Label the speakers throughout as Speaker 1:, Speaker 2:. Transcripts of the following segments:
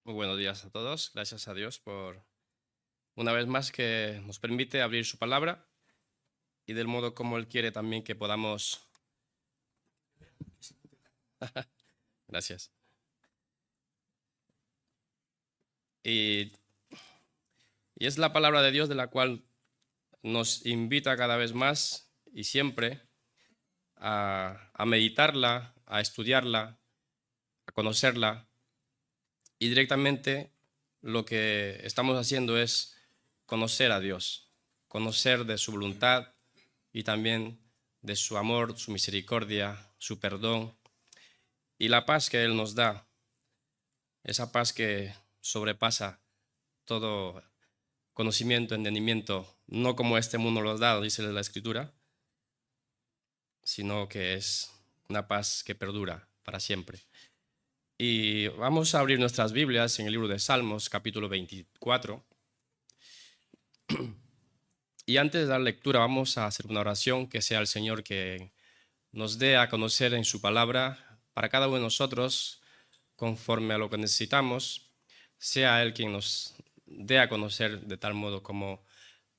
Speaker 1: Muy buenos días a todos. Gracias a Dios por una vez más que nos permite abrir su palabra y del modo como Él quiere también que podamos. Gracias. Y, y es la palabra de Dios de la cual nos invita cada vez más y siempre a meditarla, a estudiarla, a conocerla. Y directamente lo que estamos haciendo es conocer a Dios, conocer de su voluntad y también de su amor, su misericordia, su perdón y la paz que Él nos da, esa paz que sobrepasa todo conocimiento, entendimiento, no como este mundo los da, dice la Escritura, sino que es una paz que perdura para siempre. Y vamos a abrir nuestras Biblias en el libro de Salmos, capítulo 24. Y antes de dar lectura, vamos a hacer una oración que sea el Señor que nos dé a conocer en su palabra para cada uno de nosotros, conforme a lo que necesitamos, sea Él quien nos dé a conocer de tal modo como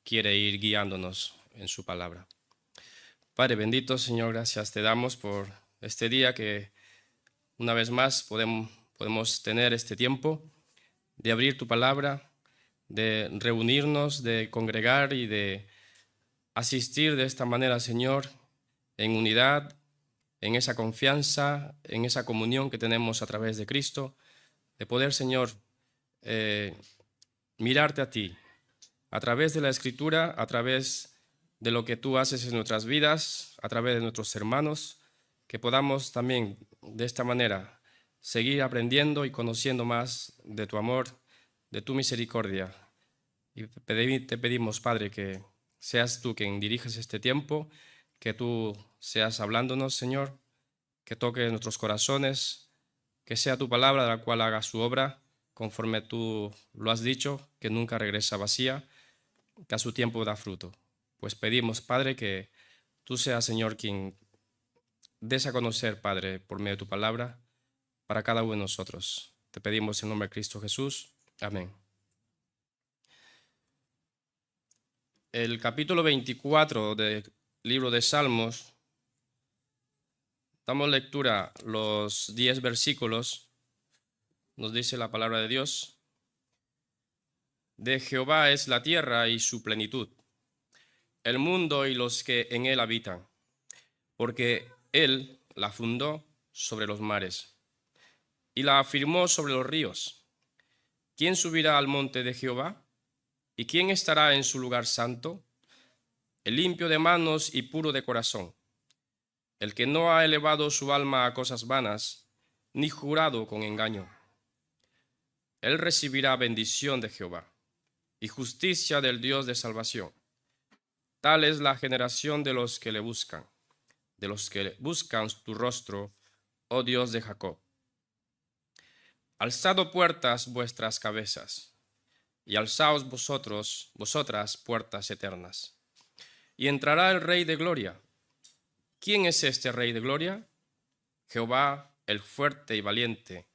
Speaker 1: quiere ir guiándonos en su palabra. Padre bendito, Señor, gracias te damos por este día que una vez más podemos tener este tiempo de abrir tu palabra, de reunirnos, de congregar y de asistir de esta manera, Señor, en unidad, en esa confianza, en esa comunión que tenemos a través de Cristo, de poder, Señor, eh, mirarte a ti, a través de la Escritura, a través de lo que tú haces en nuestras vidas, a través de nuestros hermanos, que podamos también de esta manera seguir aprendiendo y conociendo más de tu amor, de tu misericordia. Y te pedimos, Padre, que seas tú quien diriges este tiempo, que tú seas hablándonos, Señor, que toque nuestros corazones, que sea tu palabra la cual haga su obra, conforme tú lo has dicho, que nunca regresa vacía, que a su tiempo da fruto. Pues pedimos, Padre, que tú seas, Señor, quien des a conocer, Padre, por medio de tu palabra, para cada uno de nosotros. Te pedimos en nombre de Cristo Jesús. Amén. El capítulo 24 del libro de Salmos, damos lectura los 10 versículos, nos dice la palabra de Dios. De Jehová es la tierra y su plenitud, el mundo y los que en él habitan, porque él la fundó sobre los mares y la afirmó sobre los ríos. ¿Quién subirá al monte de Jehová? ¿Y quién estará en su lugar santo? El limpio de manos y puro de corazón, el que no ha elevado su alma a cosas vanas, ni jurado con engaño. Él recibirá bendición de Jehová y justicia del Dios de salvación. Tal es la generación de los que le buscan, de los que buscan tu rostro, oh Dios de Jacob. Alzad puertas vuestras cabezas, y alzaos vosotras puertas eternas. Y entrará el Rey de gloria. ¿Quién es este Rey de gloria? Jehová el fuerte y valiente,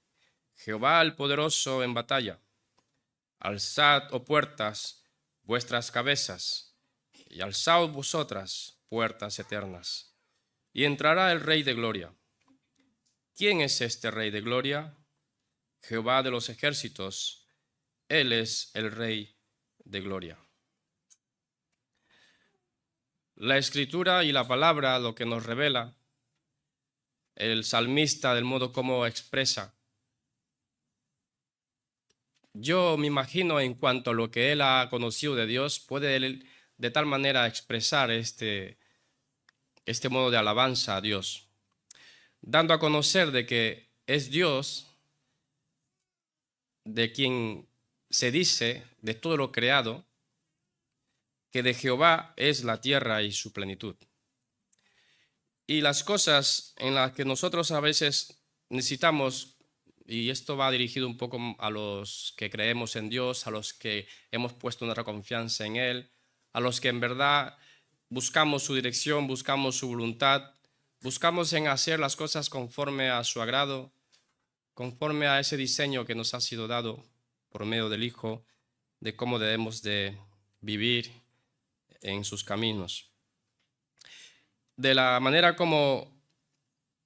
Speaker 1: Jehová el poderoso en batalla. Alzad, oh puertas, vuestras cabezas, y alzaos vosotras puertas eternas. Y entrará el Rey de gloria. ¿Quién es este Rey de gloria? Jehová de los ejércitos, Él es el Rey de gloria. La Escritura y la palabra lo que nos revela, el salmista del modo como expresa. Yo me imagino en cuanto a lo que él ha conocido de Dios, puede él de tal manera expresar este modo de alabanza a Dios, dando a conocer de que es Dios de quien se dice de todo lo creado, que de Jehová es la tierra y su plenitud. Y las cosas en las que nosotros a veces necesitamos, y esto va dirigido un poco a los que creemos en Dios, a los que hemos puesto nuestra confianza en Él, a los que en verdad buscamos su dirección, buscamos su voluntad, buscamos en hacer las cosas conforme a su agrado. conforme a ese diseño que nos ha sido dado por medio del Hijo, de cómo debemos de vivir en sus caminos. De la manera como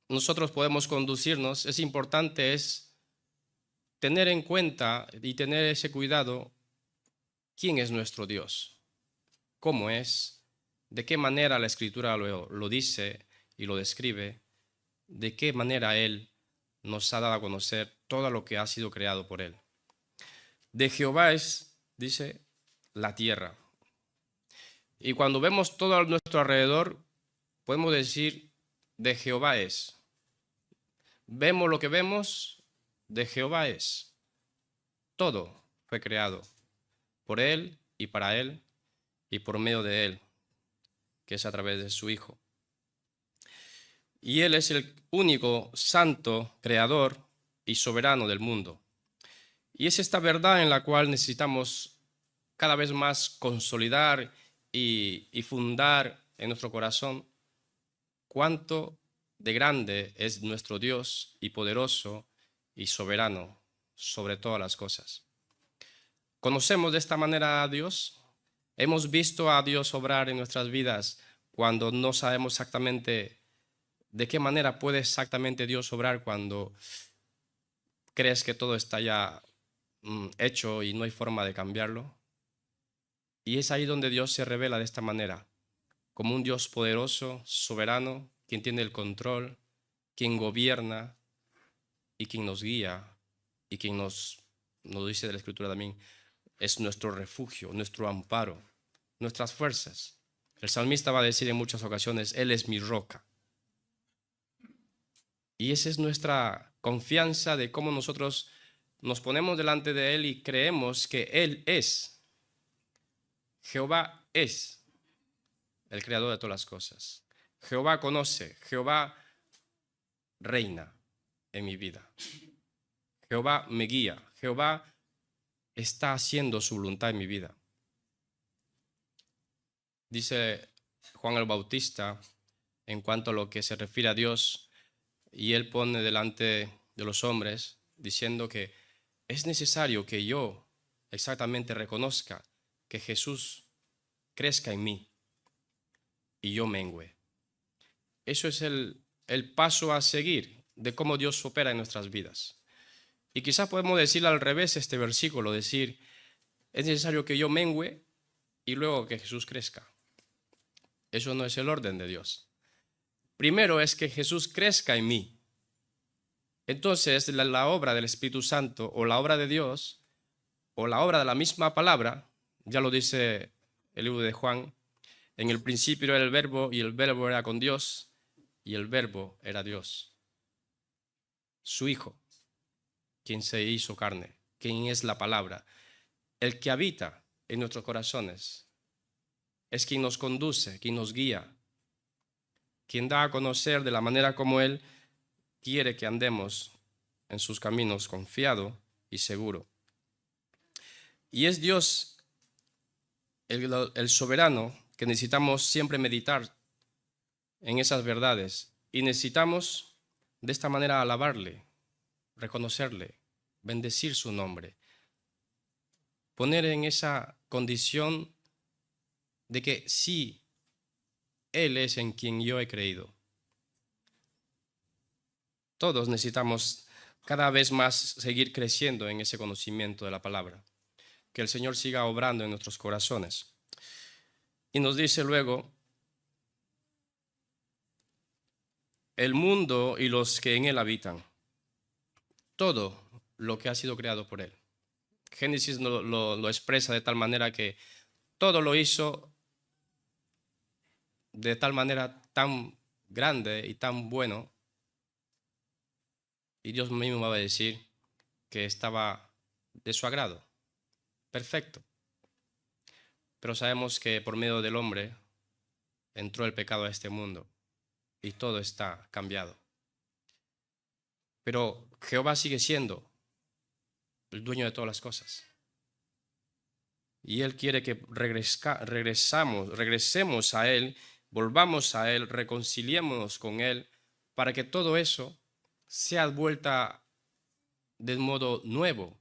Speaker 1: nosotros podemos conducirnos, es importante tener en cuenta y tener ese cuidado, quién es nuestro Dios, cómo es, de qué manera la Escritura lo dice y lo describe, de qué manera Él nos ha dado a conocer todo lo que ha sido creado por Él. De Jehová es, dice, la tierra. Y cuando vemos todo a nuestro alrededor, podemos decir, de Jehová es. Vemos lo que vemos, de Jehová es. Todo fue creado por Él y para Él y por medio de Él, que es a través de su Hijo. Y Él es el único santo creador y soberano del mundo. Y es esta verdad en la cual necesitamos cada vez más consolidar y fundar en nuestro corazón cuánto de grande es nuestro Dios y poderoso y soberano sobre todas las cosas. ¿Conocemos de esta manera a Dios? ¿Hemos visto a Dios obrar en nuestras vidas cuando no sabemos exactamente de qué manera puede exactamente Dios obrar cuando crees que todo está ya hecho y no hay forma de cambiarlo? Y es ahí donde Dios se revela de esta manera, como un Dios poderoso, soberano, quien tiene el control, quien gobierna y quien nos guía y quien nos dice de la Escritura también, es nuestro refugio, nuestro amparo, nuestras fuerzas. El salmista va a decir en muchas ocasiones, Él es mi roca. Y esa es nuestra confianza de cómo nosotros nos ponemos delante de Él y creemos que Él es. Jehová es el creador de todas las cosas. Jehová conoce, Jehová reina en mi vida. Jehová me guía, Jehová está haciendo su voluntad en mi vida. Dice Juan el Bautista en cuanto a lo que se refiere a Dios, y él pone delante de los hombres diciendo que es necesario que yo exactamente reconozca que Jesús crezca en mí y yo mengüe. Eso es el paso a seguir de cómo Dios opera en nuestras vidas. Y quizás podemos decir al revés este versículo, decir, es necesario que yo mengüe y luego que Jesús crezca. Eso no es el orden de Dios. Primero es que Jesús crezca en mí. Entonces la obra del Espíritu Santo o la obra de Dios o la obra de la misma palabra, ya lo dice el libro de Juan, en el principio era el verbo y el verbo era con Dios y el verbo era Dios. Su Hijo, quien se hizo carne, quien es la palabra, el que habita en nuestros corazones, es quien nos conduce, quien nos guía, quien da a conocer de la manera como Él quiere que andemos en sus caminos confiado y seguro. Y es Dios el soberano que necesitamos siempre meditar en esas verdades y necesitamos de esta manera alabarle, reconocerle, bendecir su nombre, poner en esa condición de que sí, Él es en quien yo he creído. Todos necesitamos cada vez más seguir creciendo en ese conocimiento de la palabra. Que el Señor siga obrando en nuestros corazones. Y nos dice luego, el mundo y los que en él habitan, todo lo que ha sido creado por Él. Génesis lo expresa de tal manera que todo lo hizo de tal manera tan grande y tan bueno, y Dios mismo va a decir que estaba de su agrado, perfecto. Pero sabemos que por medio del hombre entró el pecado a este mundo y todo está cambiado. Pero Jehová sigue siendo el dueño de todas las cosas. Y Él quiere que regresemos a Él, volvamos a Él, reconciliémonos con Él, para que todo eso sea vuelta de modo nuevo.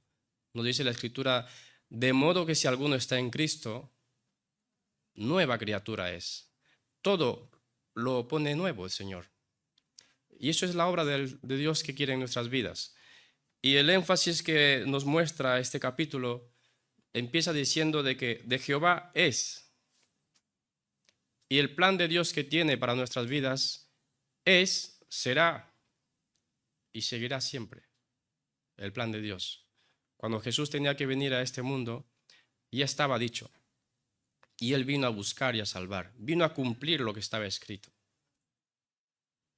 Speaker 1: Nos dice la Escritura, de modo que si alguno está en Cristo, nueva criatura es. Todo lo pone nuevo el Señor. Y eso es la obra de Dios que quiere en nuestras vidas. Y el énfasis que nos muestra este capítulo empieza diciendo de que de Jehová es. Y el plan de Dios que tiene para nuestras vidas es, será y seguirá siempre. El plan de Dios. Cuando Jesús tenía que venir a este mundo, ya estaba dicho. Y Él vino a buscar y a salvar. Vino a cumplir lo que estaba escrito.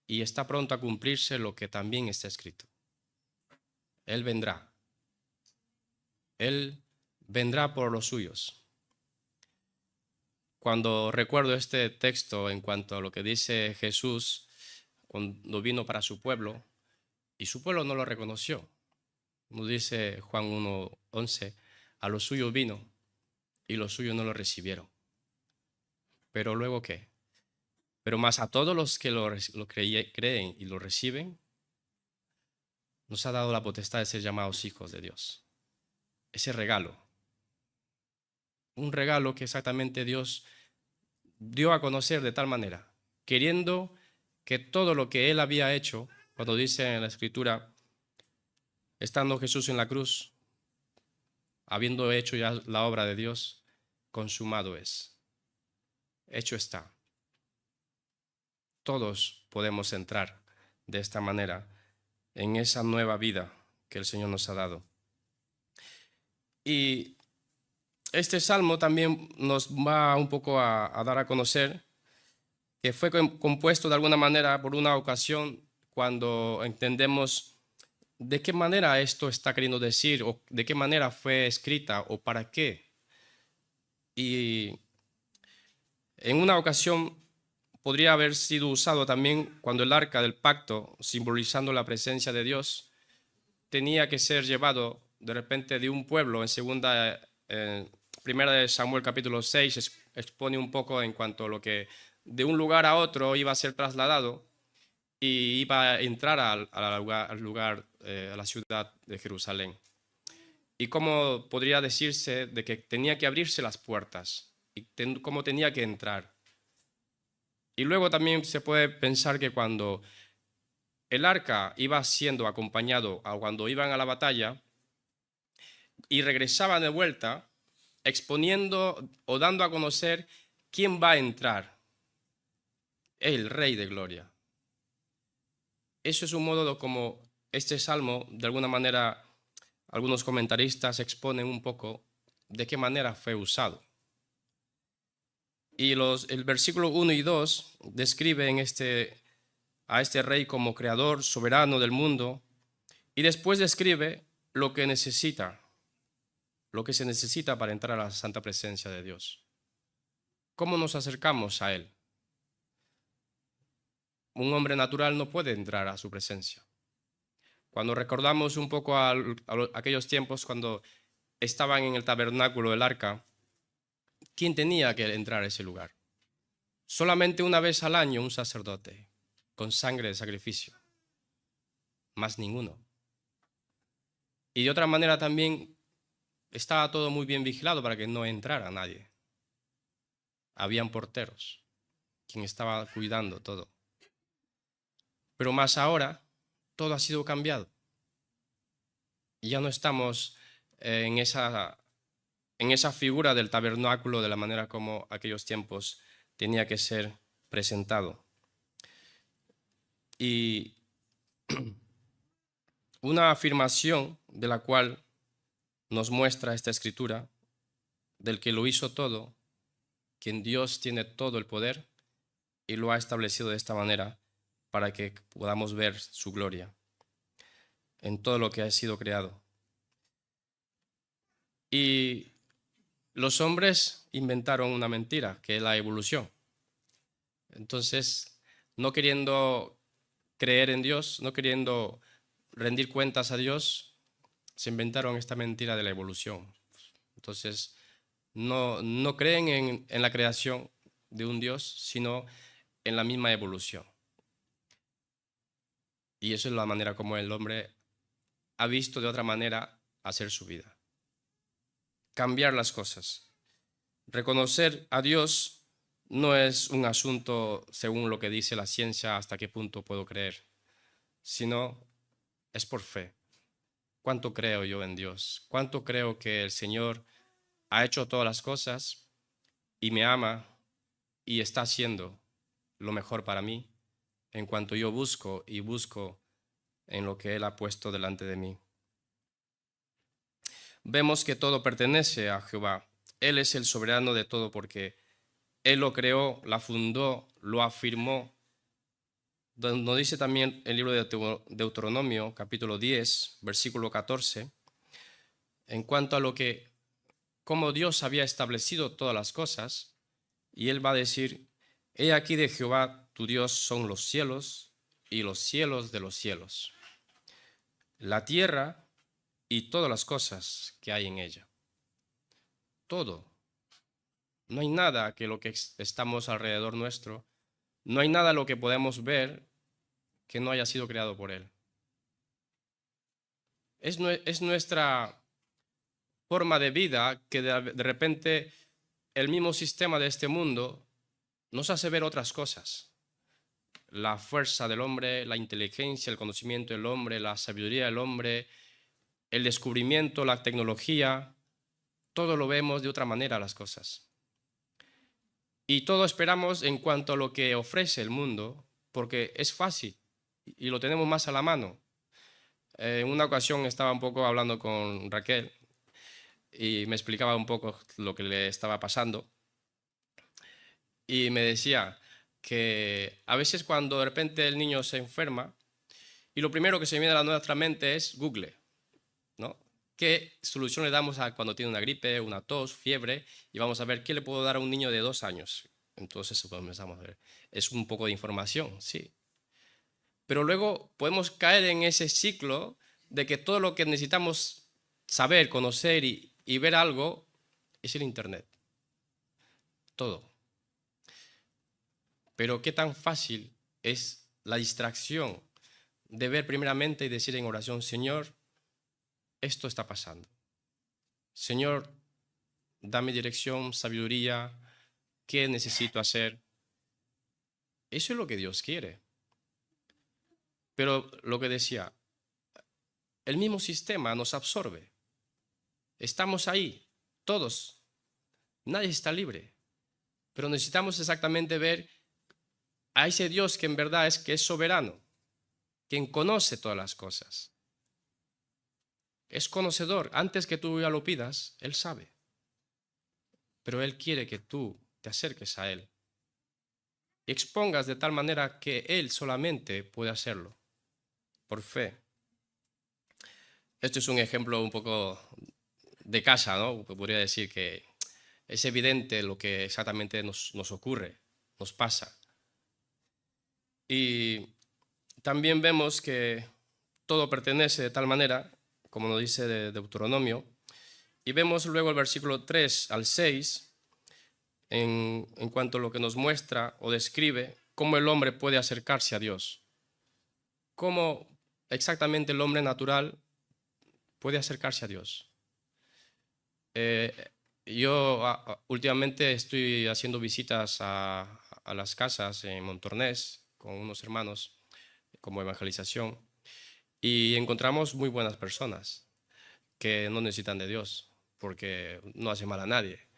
Speaker 1: Y está pronto a cumplirse lo que también está escrito. Él vendrá. Él vendrá por los suyos. Cuando recuerdo este texto en cuanto a lo que dice Jesús cuando vino para su pueblo, y su pueblo no lo reconoció. Nos dice Juan 1:11, a los suyos vino y los suyos no lo recibieron. Pero luego, ¿qué? Pero más a todos los que lo creen y lo reciben, nos ha dado la potestad de ser llamados hijos de Dios. Ese regalo. Un regalo que exactamente Dios dio a conocer de tal manera, queriendo que todo lo que Él había hecho, cuando dice en la Escritura, estando Jesús en la cruz, habiendo hecho ya la obra de Dios, consumado es. Hecho está. Todos podemos entrar de esta manera en esa nueva vida que el Señor nos ha dado. Y este salmo también nos va un poco a dar a conocer que fue compuesto de alguna manera por una ocasión cuando entendemos de qué manera esto está queriendo decir o de qué manera fue escrita o para qué. Y en una ocasión podría haber sido usado también cuando el arca del pacto, simbolizando la presencia de Dios, tenía que ser llevado de repente de un pueblo. Primera de Samuel capítulo 6 expone un poco en cuanto a lo que de un lugar a otro iba a ser trasladado y iba a entrar al lugar, a la ciudad de Jerusalén. Y cómo podría decirse de que tenía que abrirse las puertas y cómo tenía que entrar. Y luego también se puede pensar que cuando el arca iba siendo acompañado o cuando iban a la batalla y regresaban de vuelta, exponiendo o dando a conocer quién va a entrar, el Rey de Gloria. Eso es un modo como este salmo, de alguna manera, algunos comentaristas exponen un poco de qué manera fue usado. Y el versículo 1 y 2 describen a este rey como creador, soberano del mundo, y después describe lo que necesita, lo que se necesita para entrar a la santa presencia de Dios. ¿Cómo nos acercamos a Él? Un hombre natural no puede entrar a su presencia. Cuando recordamos un poco aquellos tiempos cuando estaban en el tabernáculo del arca, ¿quién tenía que entrar a ese lugar? Solamente una vez al año un sacerdote, con sangre de sacrificio, más ninguno. Y de otra manera también estaba todo muy bien vigilado para que no entrara nadie. Habían porteros, quien estaba cuidando todo. Pero más ahora, todo ha sido cambiado. Y ya no estamos en esa figura del tabernáculo de la manera como aquellos tiempos tenía que ser presentado. Y una afirmación de la cual nos muestra esta escritura, del que lo hizo todo, que en Dios tiene todo el poder y lo ha establecido de esta manera para que podamos ver su gloria en todo lo que ha sido creado. Y los hombres inventaron una mentira, que es la evolución. Entonces, no queriendo creer en Dios, no queriendo rendir cuentas a Dios, se inventaron esta mentira de la evolución. Entonces, no creen en la creación de un Dios, sino en la misma evolución. Y eso es la manera como el hombre ha visto de otra manera hacer su vida. Cambiar las cosas. Reconocer a Dios no es un asunto según lo que dice la ciencia hasta qué punto puedo creer, sino es por fe. ¿Cuánto creo yo en Dios? ¿Cuánto creo que el Señor ha hecho todas las cosas y me ama y está haciendo lo mejor para mí en cuanto yo busco en lo que Él ha puesto delante de mí? Vemos que todo pertenece a Jehová. Él es el soberano de todo porque Él lo creó, la fundó, lo afirmó. Nos dice también el libro de Deuteronomio, capítulo 10, versículo 14, en cuanto a cómo Dios había establecido todas las cosas, y Él va a decir: he aquí de Jehová tu Dios son los cielos y los cielos de los cielos, la tierra y todas las cosas que hay en ella. Todo. No hay nada que lo que estamos alrededor nuestro, no hay nada lo que podemos ver que no haya sido creado por Él. Es nuestra forma de vida que de repente el mismo sistema de este mundo nos hace ver otras cosas. La fuerza del hombre, la inteligencia, el conocimiento del hombre, la sabiduría del hombre, el descubrimiento, la tecnología, todo lo vemos de otra manera las cosas. Y todo esperamos en cuanto a lo que ofrece el mundo, porque es fácil y lo tenemos más a la mano. En una ocasión estaba un poco hablando con Raquel y me explicaba un poco lo que le estaba pasando. Y me decía que a veces cuando de repente el niño se enferma, y lo primero que se viene a nuestra mente es Google, ¿no? ¿Qué solución le damos a cuando tiene una gripe, una tos, fiebre? Y vamos a ver qué le puedo dar a un niño de 2 años. Entonces comenzamos a ver. Es un poco de información, sí. Pero luego podemos caer en ese ciclo de que todo lo que necesitamos saber, conocer y ver algo es el Internet. Todo. Pero qué tan fácil es la distracción de ver primeramente y decir en oración: Señor, esto está pasando. Señor, dame dirección, sabiduría, ¿qué necesito hacer? Eso es lo que Dios quiere. Pero lo que decía, el mismo sistema nos absorbe. Estamos ahí, todos. Nadie está libre. Pero necesitamos exactamente ver a ese Dios que en verdad que es soberano, quien conoce todas las cosas. Es conocedor. Antes que tú ya lo pidas, Él sabe. Pero Él quiere que tú te acerques a Él y expongas de tal manera que Él solamente puede hacerlo, por fe. Este es un ejemplo un poco de casa, ¿no? Podría decir que es evidente lo que exactamente nos ocurre, nos pasa. Y también vemos que todo pertenece de tal manera, como nos dice Deuteronomio, y vemos luego el versículo 3 al 6, en cuanto a lo que nos muestra o describe cómo el hombre puede acercarse a Dios. Cómo exactamente el hombre natural puede acercarse a Dios. Yo últimamente estoy haciendo visitas a las casas en Montornès con unos hermanos como evangelización y encontramos muy buenas personas que no necesitan de Dios porque no hace mal a nadie.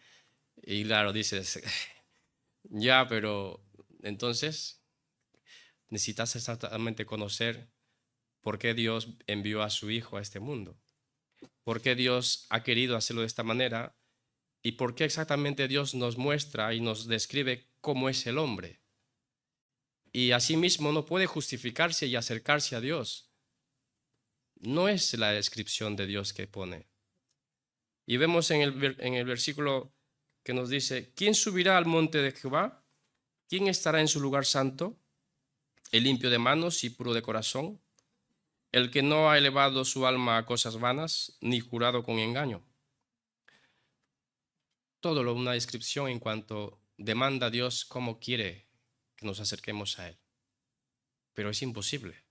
Speaker 1: Y claro, dices, ya, pero entonces necesitas exactamente conocer por qué Dios envió a su Hijo a este mundo, por qué Dios ha querido hacerlo de esta manera y por qué exactamente Dios nos muestra y nos describe cómo es el hombre. Y asimismo no puede justificarse y acercarse a Dios. No es la descripción de Dios que pone. Y vemos en el versículo que nos dice: ¿quién subirá al monte de Jehová? ¿Quién estará en su lugar santo? El limpio de manos y puro de corazón, el que no ha elevado su alma a cosas vanas, ni jurado con engaño. Todo una descripción en cuanto demanda a Dios cómo quiere que nos acerquemos a Él. Pero es imposible.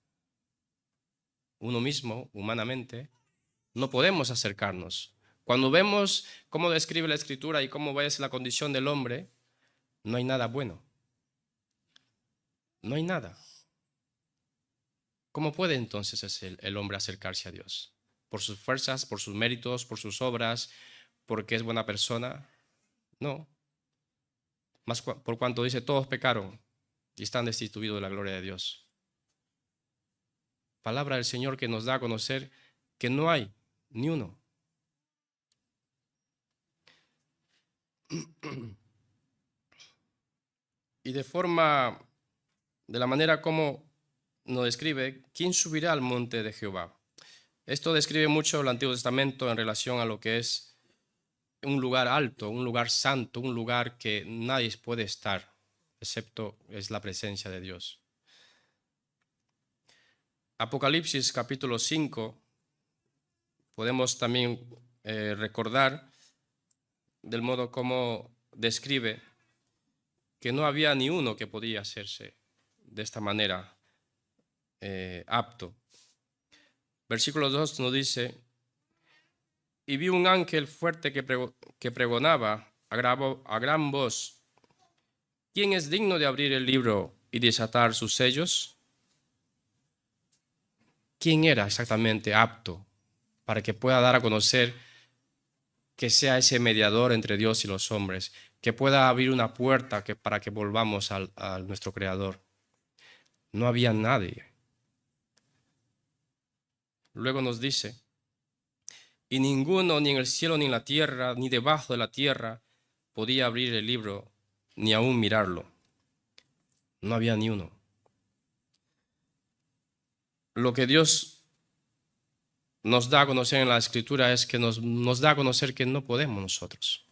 Speaker 1: uno mismo, humanamente, no podemos acercarnos. Cuando vemos cómo describe la Escritura y cómo es la condición del hombre, no hay nada bueno. No hay nada. ¿Cómo puede entonces el hombre acercarse a Dios? ¿Por sus fuerzas, por sus méritos, por sus obras, porque es buena persona? No. Más por cuanto dice, todos pecaron y están destituidos de la gloria de Dios. Palabra del Señor que nos da a conocer que no hay ni uno. Y de la manera como nos describe, ¿quién subirá al monte de Jehová? Esto describe mucho el Antiguo Testamento en relación a lo que es un lugar alto, un lugar santo, un lugar que nadie puede estar, excepto es la presencia de Dios. Apocalipsis capítulo 5, podemos también recordar del modo como describe que no había ni uno que podía hacerse de esta manera apto. Versículo 2 nos dice, y vi un ángel fuerte que pregonaba a gran voz, ¿quién es digno de abrir el libro y desatar sus sellos? ¿Quién era exactamente apto para que pueda dar a conocer que sea ese mediador entre Dios y los hombres, que pueda abrir una puerta para que volvamos a nuestro Creador? No había nadie. Luego nos dice, y ninguno, ni en el cielo, ni en la tierra, ni debajo de la tierra, podía abrir el libro, ni aún mirarlo. No había ni uno. Lo que Dios nos da a conocer en la Escritura es que nos da a conocer que no podemos nosotros.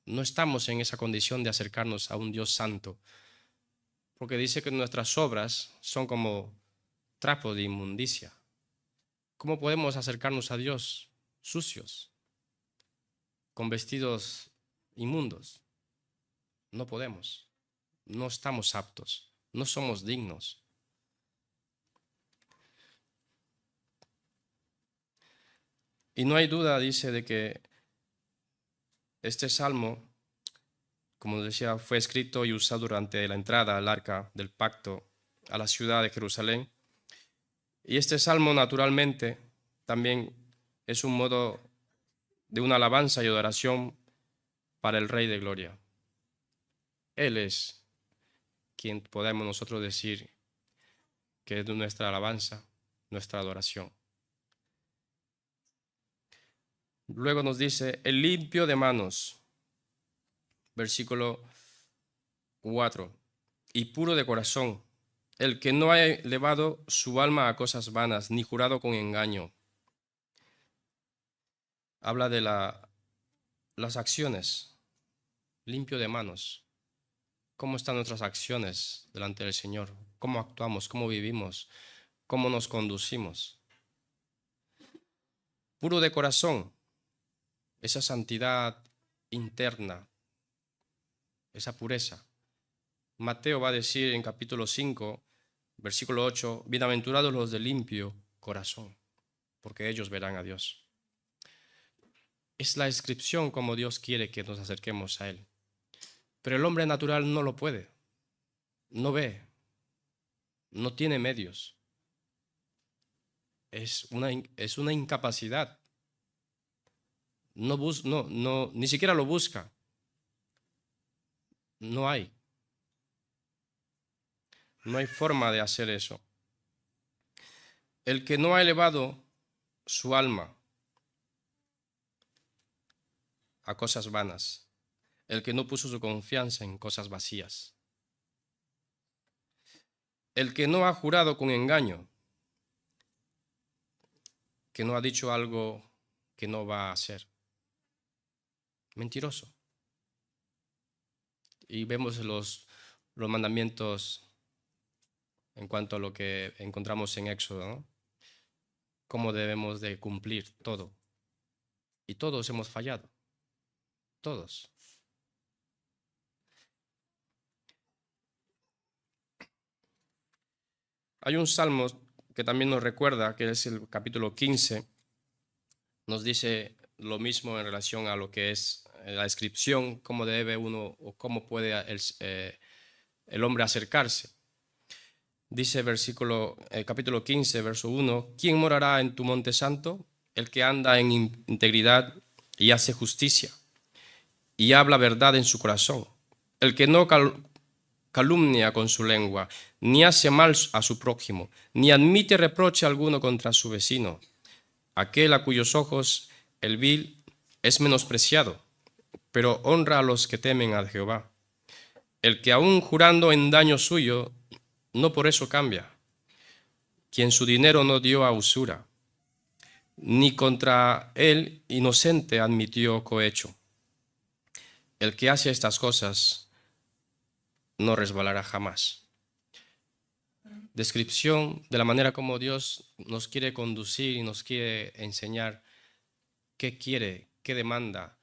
Speaker 1: No estamos en esa condición de acercarnos a un Dios santo, porque dice que nuestras obras son como trapos de inmundicia. ¿Cómo podemos acercarnos a Dios sucios, con vestidos inmundos? No podemos, no estamos aptos, no somos dignos. Y no hay duda, dice, de que este salmo, como decía, fue escrito y usado durante la entrada al arca del pacto a la ciudad de Jerusalén. Y este salmo, naturalmente, también es un modo de una alabanza y adoración para el Rey de Gloria. Él es quien podemos nosotros decir que es nuestra alabanza, nuestra adoración. Luego nos dice, el limpio de manos, versículo 4, y puro de corazón, el que no ha elevado su alma a cosas vanas, ni jurado con engaño. Habla de las acciones, limpio de manos. ¿Cómo están nuestras acciones delante del Señor? ¿Cómo actuamos? ¿Cómo vivimos? ¿Cómo nos conducimos? Puro de corazón, esa santidad interna, esa pureza. Mateo va a decir en capítulo 5, versículo 8, bienaventurados los de limpio corazón, porque ellos verán a Dios. Es la descripción como Dios quiere que nos acerquemos a Él. Pero el hombre natural no lo puede, no ve, no tiene medios. Es una incapacidad. Ni siquiera lo busca. No hay. No hay forma de hacer eso. El que no ha elevado su alma a cosas vanas, el que no puso su confianza en cosas vacías, el que no ha jurado con engaño, que no ha dicho algo que no va a hacer. Mentiroso. Y vemos los mandamientos en cuanto a lo que encontramos en Éxodo, ¿no? Cómo debemos de cumplir todo. Y todos hemos fallado. Todos. Hay un salmo que también nos recuerda, que es el capítulo 15, nos dice lo mismo en relación a lo que es la descripción, cómo debe uno o cómo puede el hombre acercarse. Dice capítulo 15, verso 1, ¿quién morará en tu monte santo? El que anda en integridad y hace justicia y habla verdad en su corazón. El que no calumnia con su lengua, ni hace mal a su prójimo, ni admite reproche alguno contra su vecino. Aquel a cuyos ojos el vil es menospreciado, pero honra a los que temen a Jehová. El que aun jurando en daño suyo, no por eso cambia. Quien su dinero no dio a usura, ni contra él inocente admitió cohecho. El que hace estas cosas no resbalará jamás. Descripción de la manera como Dios nos quiere conducir y nos quiere enseñar qué quiere, qué demanda,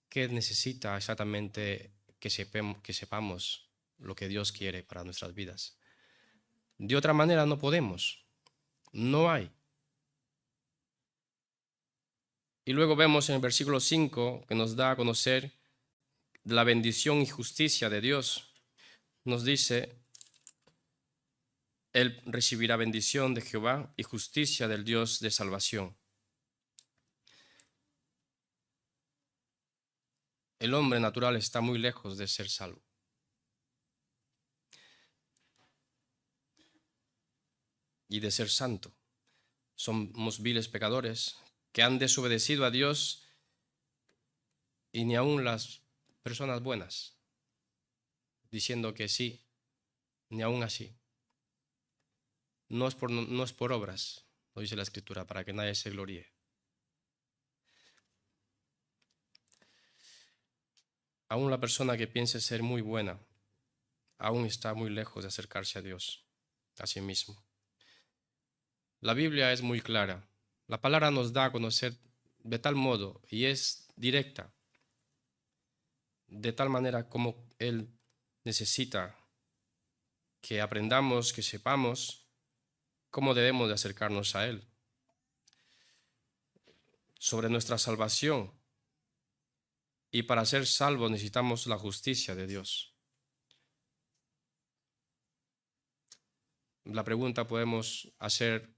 Speaker 1: qué necesita exactamente que sepamos lo que Dios quiere para nuestras vidas. De otra manera no podemos, no hay. Y luego vemos en el versículo 5 que nos da a conocer la bendición y justicia de Dios. Nos dice, él recibirá bendición de Jehová y justicia del Dios de salvación. El hombre natural está muy lejos de ser salvo. Y de ser santo. Somos viles pecadores que han desobedecido a Dios y ni aun las personas buenas, diciendo que sí, ni aun así. No es por obras, lo dice la Escritura, para que nadie se gloríe. Aún la persona que piense ser muy buena, aún está muy lejos de acercarse a Dios, a sí mismo. La Biblia es muy clara. La palabra nos da a conocer de tal modo y es directa, de tal manera como Él necesita que aprendamos, que sepamos cómo debemos de acercarnos a Él. Sobre nuestra salvación. Y para ser salvos necesitamos la justicia de Dios. La pregunta podemos hacer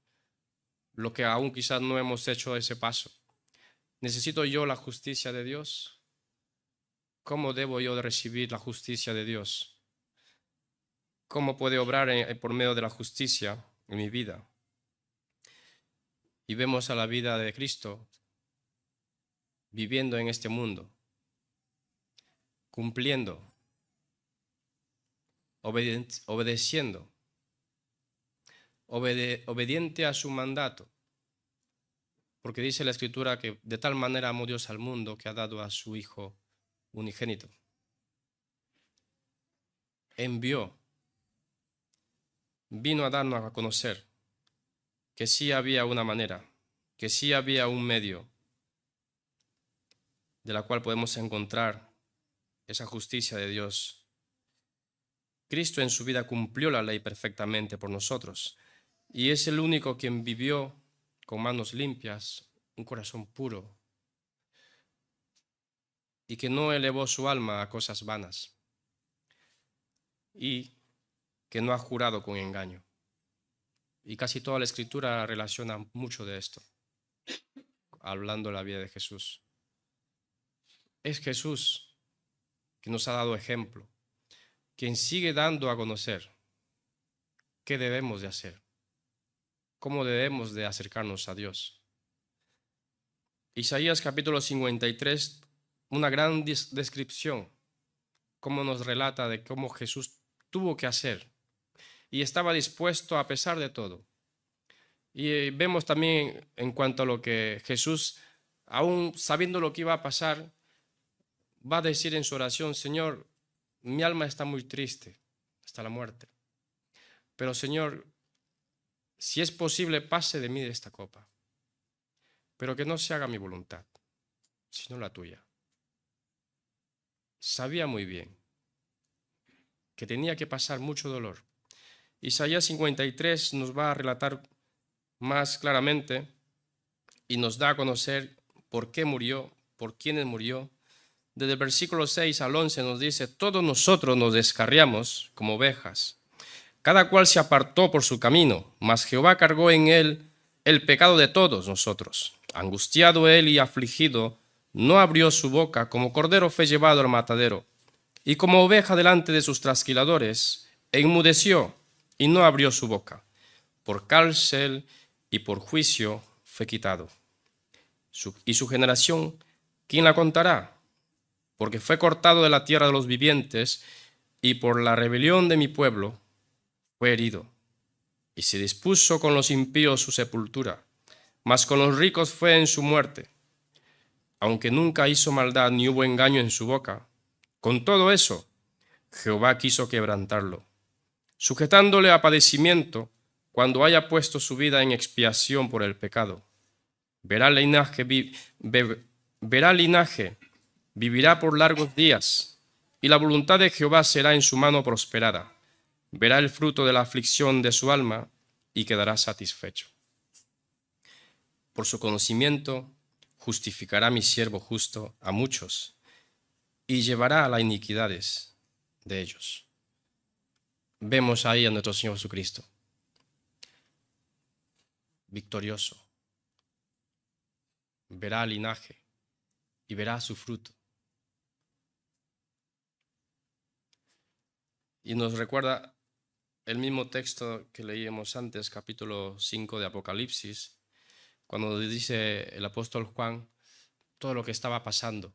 Speaker 1: lo que aún quizás no hemos hecho ese paso. ¿Necesito yo la justicia de Dios? ¿Cómo debo yo de recibir la justicia de Dios? ¿Cómo puede obrar por medio de la justicia en mi vida? Y vemos a la vida de Cristo viviendo en este mundo, cumpliendo, obedeciendo, obediente a su mandato. Porque dice la Escritura que de tal manera amó Dios al mundo que ha dado a su Hijo unigénito. Envió, vino a darnos a conocer que sí había una manera, que sí había un medio de la cual podemos encontrar esa justicia de Dios. Cristo en su vida cumplió la ley perfectamente por nosotros y es el único quien vivió con manos limpias, un corazón puro y que no elevó su alma a cosas vanas y que no ha jurado con engaño. Y casi toda la Escritura relaciona mucho de esto, hablando de la vida de Jesús. Es Jesús que nos ha dado ejemplo, quien sigue dando a conocer qué debemos de hacer, cómo debemos de acercarnos a Dios. Isaías capítulo 53, una gran descripción, cómo nos relata de cómo Jesús tuvo que hacer y estaba dispuesto a pesar de todo. Y vemos también en cuanto a lo que Jesús, aún sabiendo lo que iba a pasar, va a decir en su oración: Señor, mi alma está muy triste hasta la muerte, pero Señor, si es posible, pase de mí esta copa, pero que no se haga mi voluntad, sino la tuya. Sabía muy bien que tenía que pasar mucho dolor Isaías 53 nos va a relatar más claramente y nos da a conocer por qué murió, por quiénes murió. Desde el versículo 6 al 11 nos dice: todos nosotros nos descarriamos como ovejas, cada cual se apartó por su camino, mas Jehová cargó en él el pecado de todos nosotros. Angustiado él y afligido, no abrió su boca, como cordero fue llevado al matadero, y como oveja delante de sus trasquiladores, enmudeció y no abrió su boca. Por cárcel y por juicio fue quitado. Y su generación, ¿quién la contará? Porque fue cortado de la tierra de los vivientes, y por la rebelión de mi pueblo fue herido. Y se dispuso con los impíos su sepultura, mas con los ricos fue en su muerte. Aunque nunca hizo maldad ni hubo engaño en su boca, con todo eso Jehová quiso quebrantarlo, sujetándole a padecimiento cuando haya puesto su vida en expiación por el pecado. Verá linaje, vivirá por largos días, y la voluntad de Jehová será en su mano prosperada. Verá el fruto de la aflicción de su alma y quedará satisfecho. Por su conocimiento justificará mi siervo justo a muchos y llevará a las iniquidades de ellos. Vemos ahí a nuestro Señor Jesucristo, victorioso. Verá el linaje y verá su fruto. Y nos recuerda el mismo texto que leíamos antes, capítulo 5 de Apocalipsis, cuando dice el apóstol Juan todo lo que estaba pasando,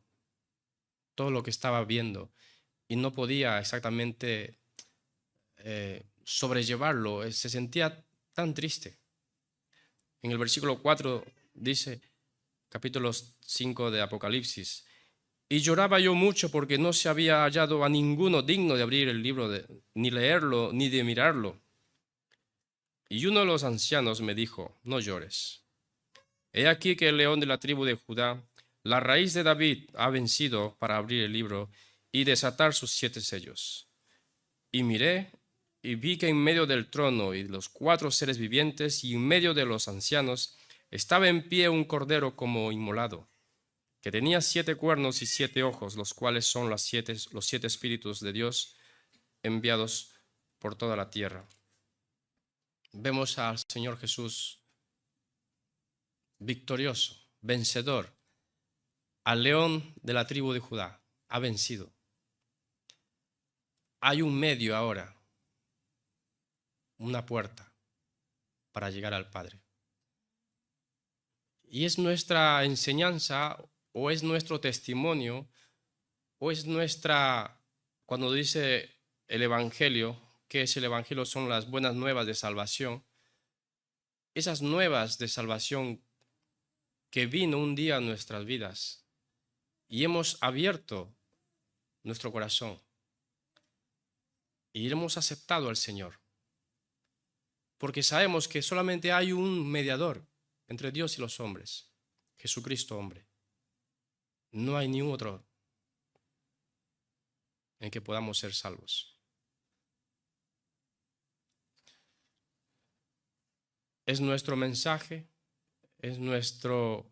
Speaker 1: todo lo que estaba viendo, y no podía exactamente sobrellevarlo, se sentía tan triste. En el versículo 4 dice, capítulo 5 de Apocalipsis: y lloraba yo mucho porque no se había hallado a ninguno digno de abrir el libro, ni leerlo, ni de mirarlo. Y uno de los ancianos me dijo: no llores. He aquí que el león de la tribu de Judá, la raíz de David, ha vencido para abrir el libro y desatar sus 7 sellos. Y miré y vi que en medio del trono y de los 4 seres vivientes y en medio de los ancianos estaba en pie un cordero como inmolado, que tenía 7 cuernos y 7 ojos, los cuales son los 7 espíritus de Dios enviados por toda la tierra. Vemos al Señor Jesús victorioso, vencedor, al león de la tribu de Judá, ha vencido. Hay un medio ahora, una puerta para llegar al Padre. Y es nuestra enseñanza, o es nuestro testimonio, o es nuestra, cuando dice el Evangelio, ¿qué es el Evangelio? Son las buenas nuevas de salvación. Esas nuevas de salvación que vino un día a nuestras vidas y hemos abierto nuestro corazón y hemos aceptado al Señor, porque sabemos que solamente hay un mediador entre Dios y los hombres, Jesucristo hombre. No hay ni otro en que podamos ser salvos. Es nuestro mensaje, es nuestro...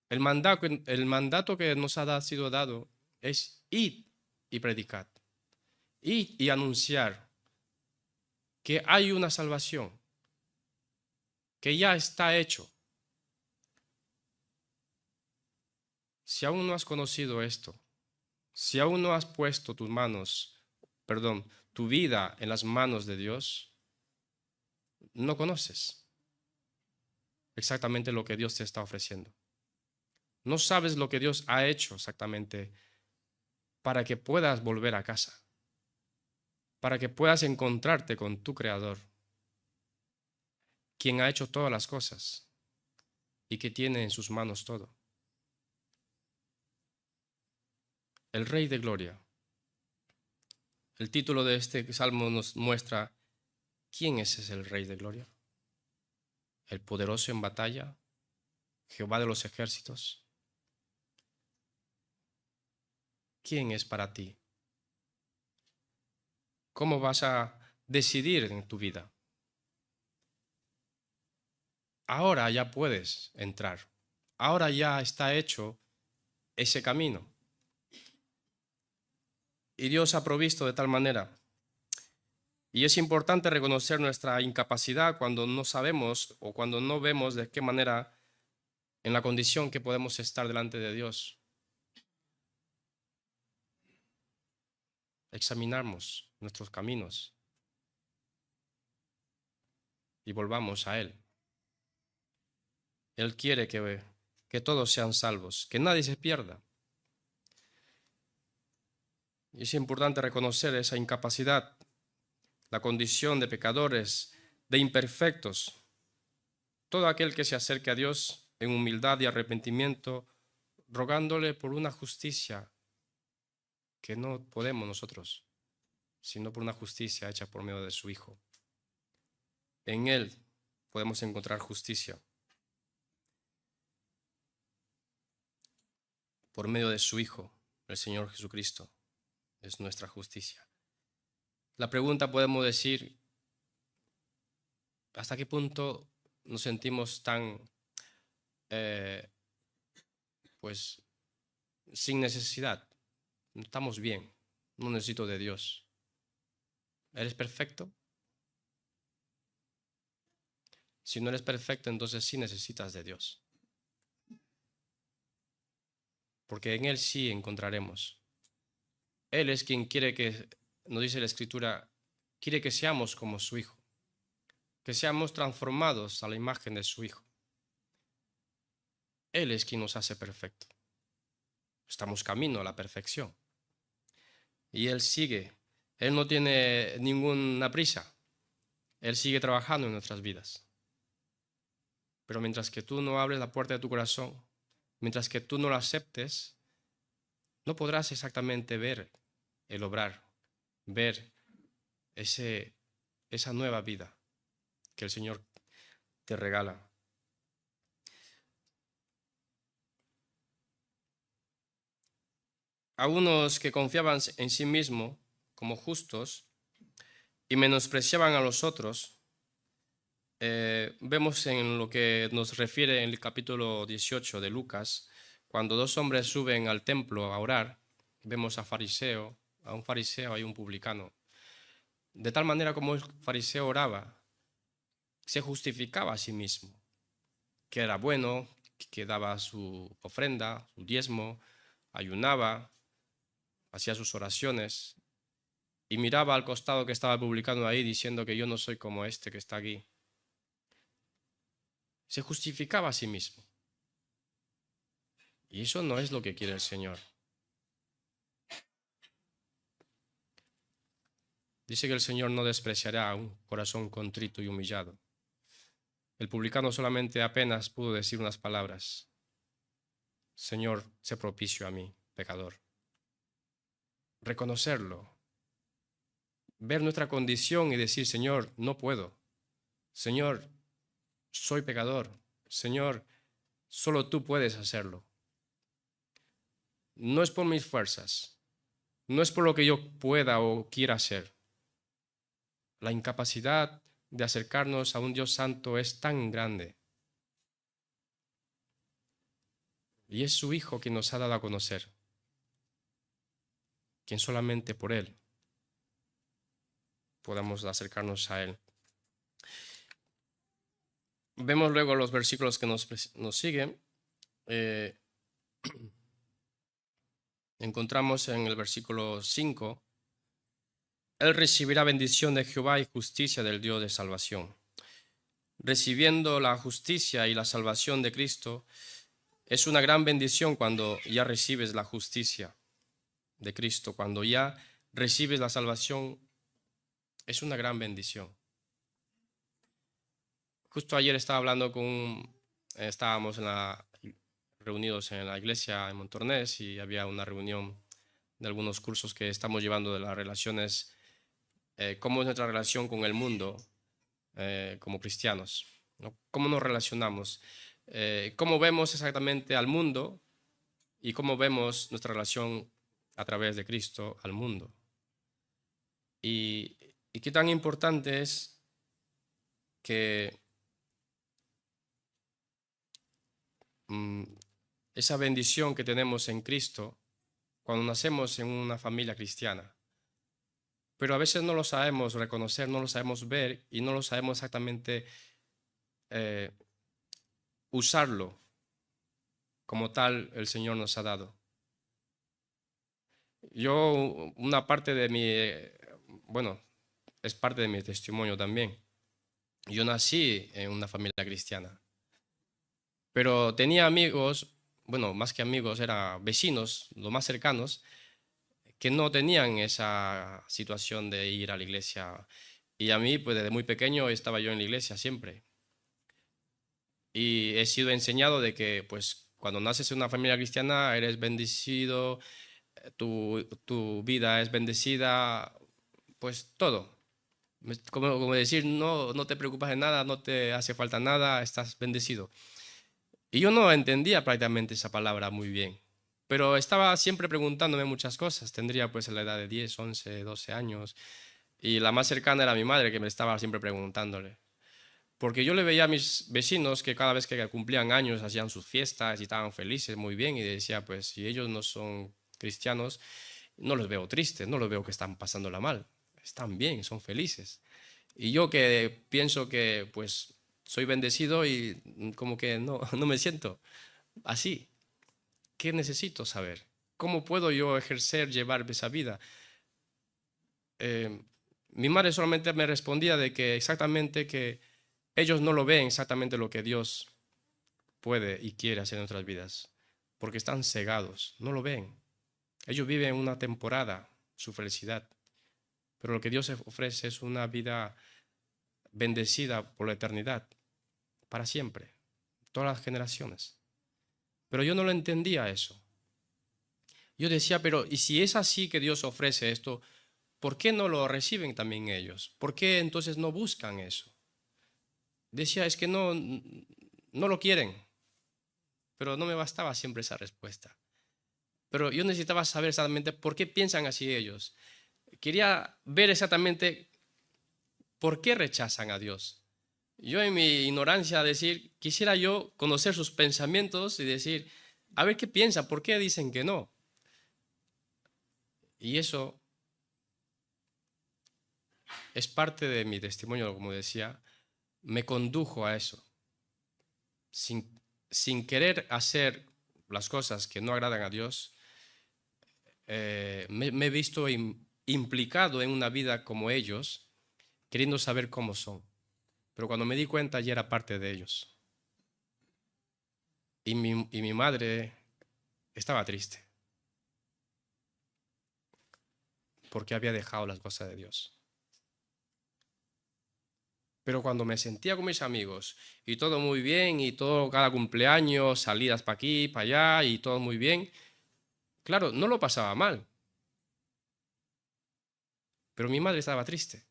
Speaker 1: El mandato que nos ha sido dado es id y predicad, id y anunciar que hay una salvación, que ya está hecho. Si aún no has conocido esto, si aún no has puesto tu vida en las manos de Dios, no conoces exactamente lo que Dios te está ofreciendo. No sabes lo que Dios ha hecho exactamente para que puedas volver a casa, para que puedas encontrarte con tu Creador, quien ha hecho todas las cosas y que tiene en sus manos todo. El Rey de Gloria. El título de este salmo nos muestra quién es ese el Rey de Gloria. El poderoso en batalla, Jehová de los ejércitos. ¿Quién es para ti? ¿Cómo vas a decidir en tu vida? Ahora ya puedes entrar. Ahora ya está hecho ese camino. Y Dios ha provisto de tal manera. Y es importante reconocer nuestra incapacidad cuando no sabemos o cuando no vemos de qué manera, en la condición que podemos estar delante de Dios. Examinamos nuestros caminos y volvamos a Él. Él quiere que todos sean salvos, que nadie se pierda. Y es importante reconocer esa incapacidad, la condición de pecadores, de imperfectos. Todo aquel que se acerque a Dios en humildad y arrepentimiento, rogándole por una justicia que no podemos nosotros, sino por una justicia hecha por medio de su Hijo. En Él podemos encontrar justicia. Por medio de su Hijo, el Señor Jesucristo, es nuestra justicia. La pregunta podemos decir, ¿hasta qué punto nos sentimos tan, pues, sin necesidad? Estamos bien, no necesito de Dios. ¿Eres perfecto? Si no eres perfecto, entonces sí necesitas de Dios. Porque en Él sí encontraremos. Él es quien quiere que, nos dice la Escritura, quiere que seamos como su Hijo, que seamos transformados a la imagen de su Hijo. Él es quien nos hace perfecto. Estamos camino a la perfección. Y Él sigue. Él no tiene ninguna prisa. Él sigue trabajando en nuestras vidas. Pero mientras que tú no abres la puerta de tu corazón, mientras que tú no lo aceptes, no podrás exactamente ver el obrar, ver esa nueva vida que el Señor te regala. A unos que confiaban en sí mismos como justos y menospreciaban a los otros, vemos en lo que nos refiere en el capítulo 18 de Lucas, cuando dos hombres suben al templo a orar, vemos a un fariseo y un publicano. De tal manera como el fariseo oraba, se justificaba a sí mismo, que era bueno, que daba su ofrenda, su diezmo, ayunaba, hacía sus oraciones y miraba al costado que estaba el publicano ahí diciendo que yo no soy como este que está aquí. Se justificaba a sí mismo. Y eso no es lo que quiere el Señor. Dice que el Señor no despreciará un corazón contrito y humillado. El publicano solamente apenas pudo decir unas palabras. Señor, sé propicio a mí, pecador. Reconocerlo. Ver nuestra condición y decir, Señor, no puedo. Señor, soy pecador. Señor, solo tú puedes hacerlo. No es por mis fuerzas. No es por lo que yo pueda o quiera hacer. La incapacidad de acercarnos a un Dios santo es tan grande. Y es su Hijo quien nos ha dado a conocer, quien solamente por Él podamos acercarnos a Él. Vemos luego los versículos que nos siguen. Encontramos en el versículo 5, Él recibirá bendición de Jehová y justicia del Dios de salvación. Recibiendo la justicia y la salvación de Cristo, es una gran bendición cuando ya recibes la justicia de Cristo, cuando ya recibes la salvación, es una gran bendición. Justo ayer estaba hablando estábamos reunidos en la iglesia en Montornés y había una reunión de algunos cursos que estamos llevando de las relaciones, cómo es nuestra relación con el mundo como cristianos, ¿no? ¿Cómo nos relacionamos? ¿Cómo vemos exactamente al mundo y cómo vemos nuestra relación a través de Cristo al mundo? y qué tan importante es que mm, esa bendición que tenemos en Cristo cuando nacemos en una familia cristiana. Pero a veces no lo sabemos reconocer, no lo sabemos ver y no lo sabemos exactamente eh, usarlo como tal el Señor nos ha dado. Yo, una parte de bueno, es parte de mi testimonio también. Yo nací en una familia cristiana, pero tenía amigos, bueno, más que amigos, eran vecinos, los más cercanos, que no tenían esa situación de ir a la iglesia. Y a mí, pues desde muy pequeño estaba yo en la iglesia siempre. Y he sido enseñado de que, pues, cuando naces en una familia cristiana, eres bendecido, tu vida es bendecida, pues todo. Como decir, no te preocupas de nada, no te hace falta nada, estás bendecido. Y yo no entendía prácticamente esa palabra muy bien, pero estaba siempre preguntándome muchas cosas. Tendría pues la edad de 10, 11, 12 años y la más cercana era mi madre que me estaba siempre preguntándole. Porque yo le veía a mis vecinos que cada vez que cumplían años hacían sus fiestas y estaban felices, muy bien, y decía, pues si ellos no son cristianos, no los veo tristes, no los veo que están pasándola mal, están bien, son felices. Y yo que pienso que pues soy bendecido y como que no, no me siento así. ¿Qué necesito saber? ¿Cómo puedo yo ejercer, llevar esa vida? Eh, Mi madre solamente me respondía de que exactamente que ellos no lo ven exactamente lo que Dios puede y quiere hacer en nuestras vidas, porque están cegados, no lo ven. Ellos viven una temporada, su felicidad, pero lo que Dios ofrece es una vida bendecida por la eternidad, para siempre, todas las generaciones. Pero yo no lo entendía eso. Yo decía, pero ¿y si es así que Dios ofrece esto, por qué no lo reciben también ellos? ¿Por qué entonces no buscan eso? Decía, es que no lo quieren, pero no me bastaba siempre esa respuesta. Pero yo necesitaba saber exactamente por qué piensan así ellos. Quería ver exactamente por qué rechazan a Dios. Yo en mi ignorancia decir, quisiera yo conocer sus pensamientos y decir, a ver qué piensan, por qué dicen que no. Y eso es parte de mi testimonio, como decía, me condujo a eso. Sin querer hacer las cosas que no agradan a Dios, me he visto implicado en una vida como ellos, queriendo saber cómo son. Pero cuando me di cuenta ya era parte de ellos. Y mi madre estaba triste porque había dejado las cosas de Dios. Pero cuando me sentía con mis amigos y todo muy bien y todo cada cumpleaños, salidas para aquí, para allá y todo muy bien, claro, no lo pasaba mal. Pero mi madre estaba triste.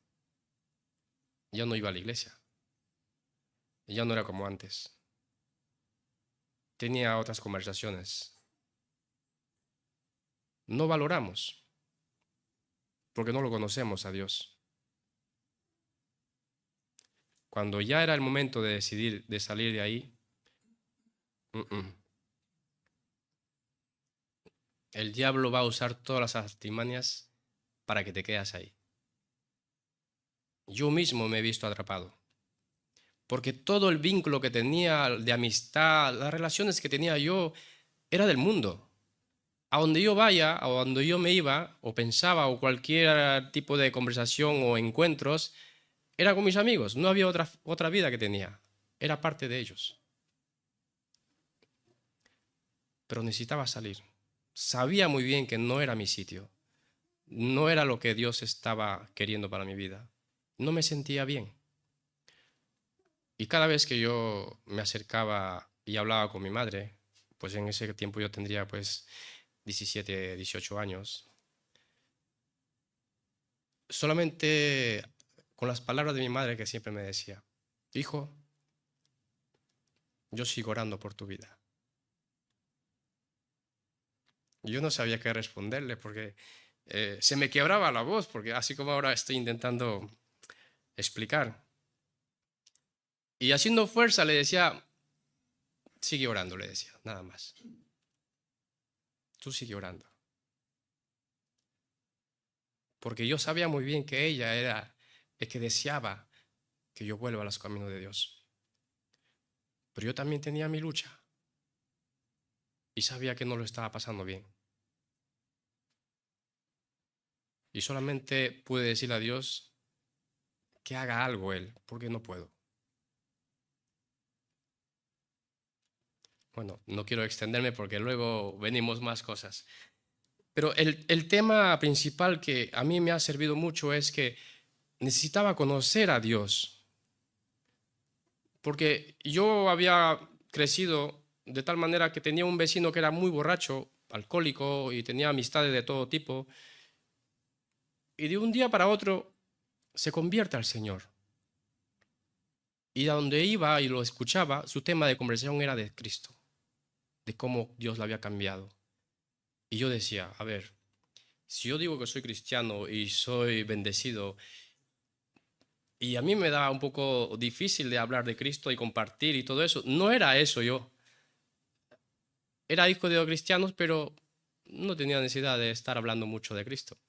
Speaker 1: Ya no iba a la iglesia. Ya no era como antes. Tenía otras conversaciones. No valoramos porque no lo conocemos a Dios. Cuando ya era el momento de decidir de salir de ahí, mm, mm, el diablo va a usar todas las artimañas para que te quedes ahí. Yo mismo me he visto atrapado, porque todo el vínculo que tenía de amistad, las relaciones que tenía yo, era del mundo. A donde yo vaya, a donde yo me iba, o pensaba, o cualquier tipo de conversación o encuentros, era con mis amigos. No había otra vida que tenía. Era parte de ellos. Pero necesitaba salir. Sabía muy bien que no era mi sitio. No era lo que Dios estaba queriendo para mi vida. No me sentía bien. Y cada vez que yo me acercaba y hablaba con mi madre, pues en ese tiempo yo tendría pues 17, 18 años, solamente con las palabras de mi madre que siempre me decía, hijo, yo sigo orando por tu vida. Yo no sabía qué responderle porque se me quebraba la voz, porque así como ahora estoy intentando explicar. Y haciendo fuerza le decía, sigue orando, le decía, nada más. Tú sigue orando. Porque yo sabía muy bien que ella era el que deseaba que yo vuelva a los caminos de Dios. Pero yo también tenía mi lucha y sabía que no lo estaba pasando bien. Y solamente pude decirle a Dios que haga algo Él, porque no puedo. Bueno, no quiero extenderme porque luego venimos más cosas. Pero el tema principal que a mí me ha servido mucho es que necesitaba conocer a Dios. Porque yo había crecido de tal manera que tenía un vecino que era muy borracho, alcohólico y tenía amistades de todo tipo. Y de un día para otro se convierte al Señor. Y a donde iba y lo escuchaba, su tema de conversación era de Cristo, de cómo Dios lo había cambiado. Y yo decía, a ver, si yo digo que soy cristiano y soy bendecido, y a mí me da un poco difícil de hablar de Cristo y compartir y todo eso, no era eso yo. Era hijo de cristianos, pero no tenía necesidad de estar hablando mucho de Cristo.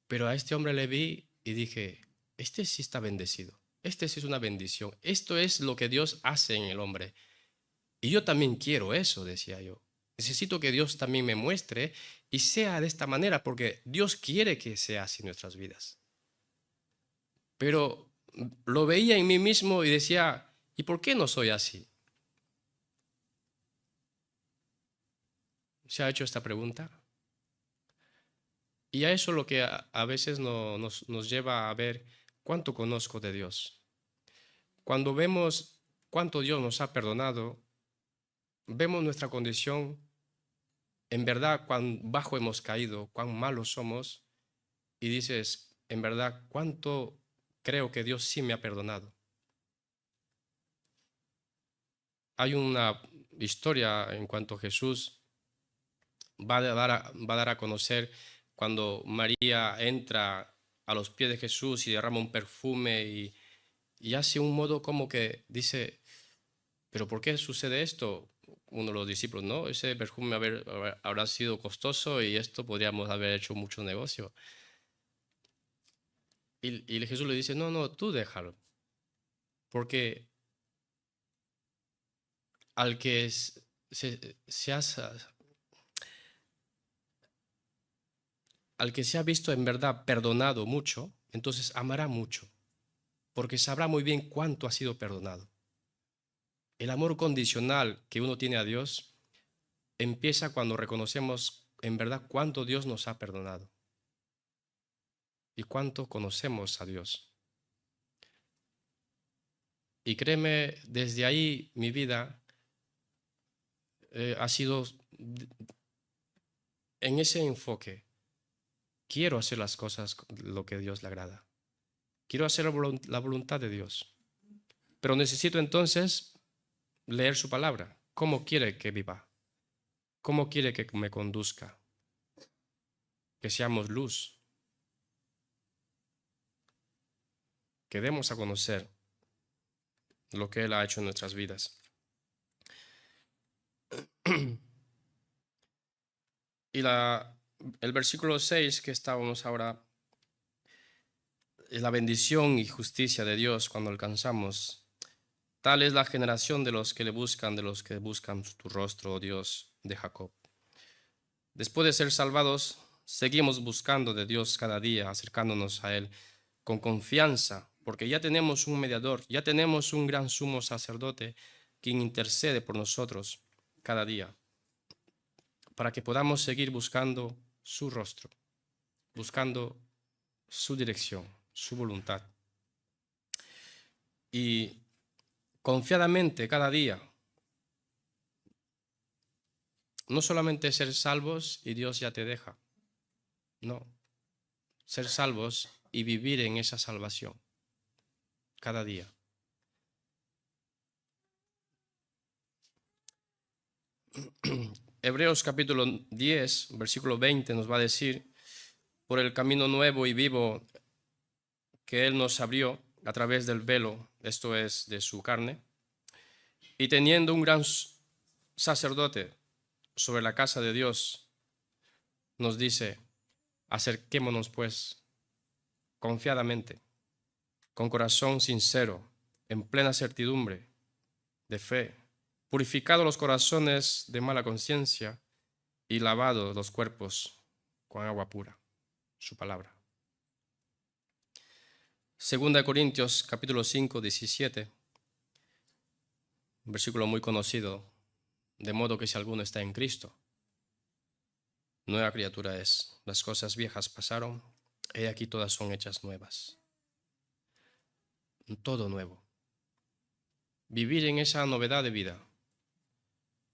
Speaker 1: Pero a este hombre le vi y dije, este sí está bendecido, este sí es una bendición, esto es lo que Dios hace en el hombre. Y yo también quiero eso, decía yo. Necesito que Dios también me muestre y sea de esta manera, porque Dios quiere que sea así en nuestras vidas. Pero lo veía en mí mismo y decía, ¿y por qué no soy así? ¿Se ha hecho esta pregunta? Y a eso lo que a veces nos lleva a ver cuánto conozco de Dios. Cuando vemos cuánto Dios nos ha perdonado, vemos nuestra condición, en verdad cuán bajo hemos caído, cuán malos somos, y dices, en verdad, cuánto creo que Dios sí me ha perdonado. Hay una historia en cuanto a Jesús va a dar a conocer cuando María entra a los pies de Jesús y derrama un perfume y hace un modo como que dice, ¿pero por qué sucede esto? Uno de los discípulos, no, ese perfume habrá sido costoso y esto podríamos haber hecho mucho negocio. Y Jesús le dice, no, no, tú déjalo, porque al que se ha, al que se ha visto en verdad perdonado mucho, entonces amará mucho, porque sabrá muy bien cuánto ha sido perdonado. El amor condicional que uno tiene a Dios empieza cuando reconocemos en verdad cuánto Dios nos ha perdonado y cuánto conocemos a Dios. Y créeme, desde ahí mi vida ha sido en ese enfoque. Quiero hacer las cosas lo que a Dios le agrada. Quiero hacer la voluntad de Dios. Pero necesito entonces leer su palabra. ¿Cómo quiere que viva? ¿Cómo quiere que me conduzca? Que seamos luz. Que demos a conocer lo que Él ha hecho en nuestras vidas. Y el versículo 6 que estábamos ahora es la bendición y justicia de Dios cuando alcanzamos. Tal es la generación de los que le buscan, de los que buscan tu rostro, oh Dios de Jacob. Después de ser salvados, seguimos buscando de Dios cada día, acercándonos a Él con confianza, porque ya tenemos un mediador, ya tenemos un gran sumo sacerdote quien intercede por nosotros cada día, para que podamos seguir buscando su rostro, buscando su dirección, su voluntad. Y confiadamente cada día, no solamente ser salvos y Dios ya te deja, no, ser salvos y vivir en esa salvación cada día. Hebreos capítulo 10, versículo 20 nos va a decir, por el camino nuevo y vivo que Él nos abrió a través del velo, esto es, de su carne, y teniendo un gran sacerdote sobre la casa de Dios, nos dice, acerquémonos pues confiadamente, con corazón sincero, en plena certidumbre de fe, purificados los corazones de mala conciencia y lavados los cuerpos con agua pura, su palabra. Segunda de Corintios capítulo 5, 17, un versículo muy conocido, de modo que si alguno está en Cristo, nueva criatura es. Las cosas viejas pasaron, he aquí todas son hechas nuevas. Todo nuevo. Vivir en esa novedad de vida.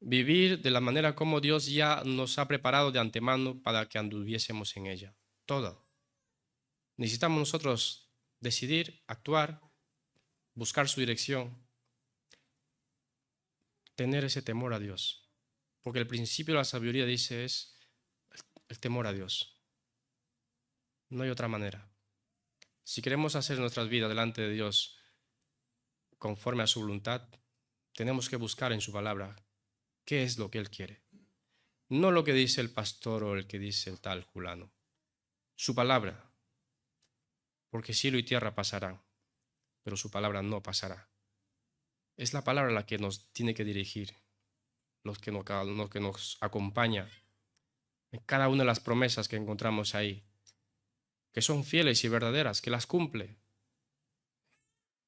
Speaker 1: Vivir de la manera como Dios ya nos ha preparado de antemano para que anduviésemos en ella. Todo. Necesitamos nosotros decidir, actuar, buscar su dirección, tener ese temor a Dios. Porque el principio de la sabiduría dice es el temor a Dios. No hay otra manera. Si queremos hacer nuestras vidas delante de Dios conforme a su voluntad, tenemos que buscar en su palabra qué es lo que Él quiere. No lo que dice el pastor o el que dice el tal fulano. Su palabra. Porque cielo y tierra pasarán, pero su palabra no pasará. Es la palabra la que nos tiene que dirigir, lo que nos acompaña en cada una de las promesas que encontramos ahí, que son fieles y verdaderas, que las cumple,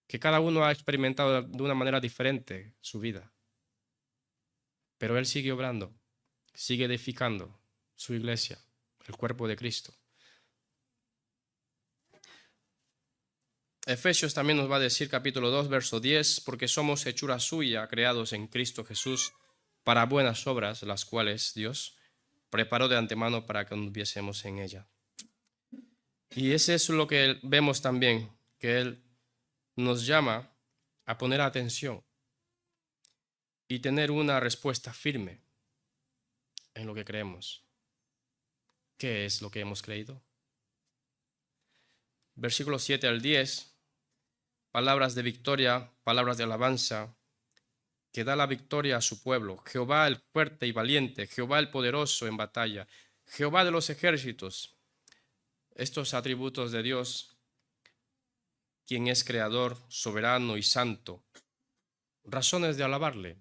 Speaker 1: que cada uno ha experimentado de una manera diferente su vida. Pero Él sigue obrando, sigue edificando su iglesia, el cuerpo de Cristo. Efesios también nos va a decir, capítulo 2, verso 10, porque somos hechura suya, creados en Cristo Jesús, para buenas obras, las cuales Dios preparó de antemano para que anduviésemos en ella. Y ese es lo que vemos también, que Él nos llama a poner atención y tener una respuesta firme en lo que creemos. ¿Qué es lo que hemos creído? Versículos 7 al 10, palabras de victoria, palabras de alabanza, que da la victoria a su pueblo. Jehová el fuerte y valiente, Jehová el poderoso en batalla, Jehová de los ejércitos. Estos atributos de Dios, quien es creador, soberano y santo. Razones de alabarle,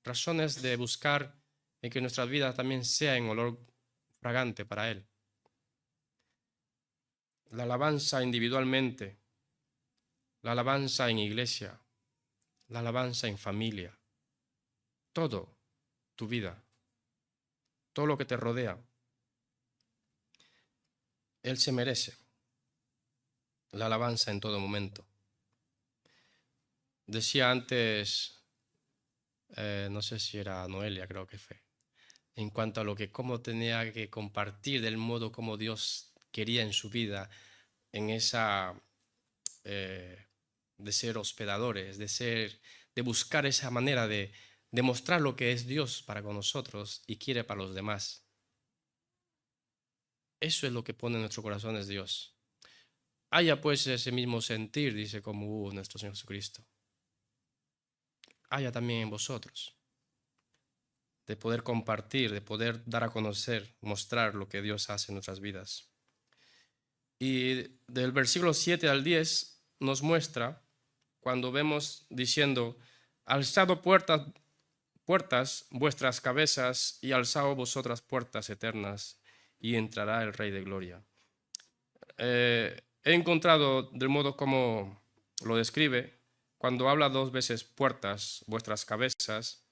Speaker 1: razones de buscar en que nuestra vida también sea en olor fragante para Él. La alabanza individualmente, la alabanza en iglesia, la alabanza en familia, todo tu vida, todo lo que te rodea. Él se merece la alabanza en todo momento. Decía antes, no sé si era Noelia, creo que fue, en cuanto a lo que cómo tenía que compartir del modo como Dios quería en su vida, en esa de ser hospedadores, de buscar esa manera de demostrar lo que es Dios para con nosotros y quiere para los demás. Eso es lo que pone en nuestro corazón es Dios. Haya pues ese mismo sentir, dice como hubo nuestro Señor Jesucristo. Haya también en vosotros. De poder compartir, de poder dar a conocer, mostrar lo que Dios hace en nuestras vidas. Y del versículo 7 al 10 nos muestra cuando vemos diciendo, alzado puertas vuestras cabezas y alzado vosotras puertas eternas y entrará el Rey de Gloria. He encontrado del modo como lo describe, cuando habla dos veces puertas, vuestras cabezas,